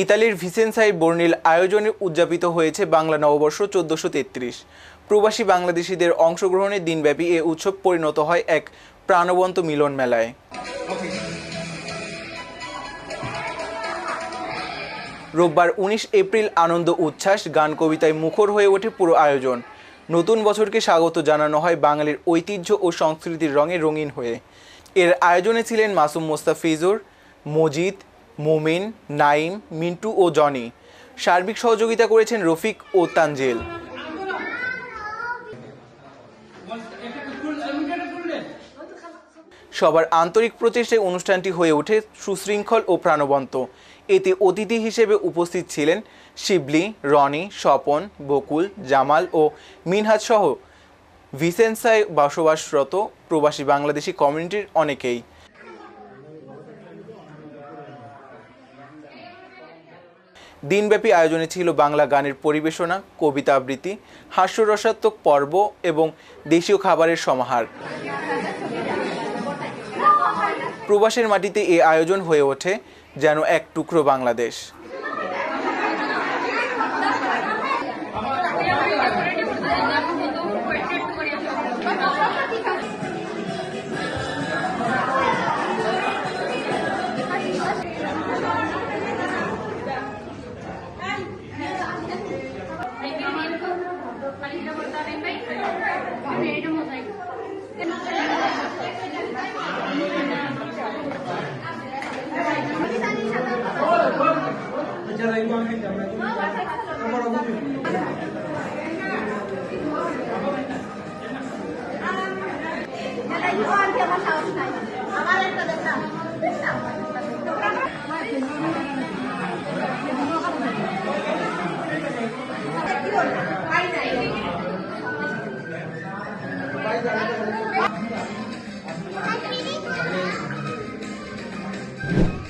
ইতালির ভিসেন্সায় বর্ণিল আয়োজনে উদযাপিত হয়েছে বাংলা নববর্ষ 1433। প্রবাসী বাংলাদেশিদের অংশগ্রহণে দিনব্যাপী এ উৎসব পরিণত হয় এক প্রাণবন্ত মিলন মেলায়। রোববার 19 এপ্রিল আনন্দ উচ্ছ্বাস গান কবিতায় মুখর হয়ে ওঠে পুরো আয়োজন। নতুন বছরকে স্বাগত জানানো হয় বাঙালির ঐতিহ্য ও সংস্কৃতির রঙে রঙিন হয়ে। এর আয়োজনে ছিলেন মাসুম মোস্তাফিজুর, মজিদ, মুমিন, নাইম, মিন্টু ও জনি। সার্বিক সহযোগিতা করেছেন রফিক ও তানজিল। সবার আন্তরিক প্রচেষ্টায় অনুষ্ঠানটি হয়ে ওঠে সুশৃঙ্খল ও প্রাণবন্ত। এতে অতিথি হিসেবে উপস্থিত ছিলেন শিবলি, রনি, স্বপন, বকুল, জামাল ও মিনহাজ সহ ভিসেন্সায় বসবাসরত প্রবাসী বাংলাদেশি কমিউনিটির অনেকেই। দিনব্যাপী আয়োজনে ছিল বাংলা গানের পরিবেশনা, কবিতা আবৃত্তি, হাস্যরসাত্মক পর্ব এবং দেশীয় খাবারের সমাহার। প্রবাসের মাটিতে এই আয়োজন হয়ে ওঠে যেন এক টুকরো বাংলাদেশ। Bye.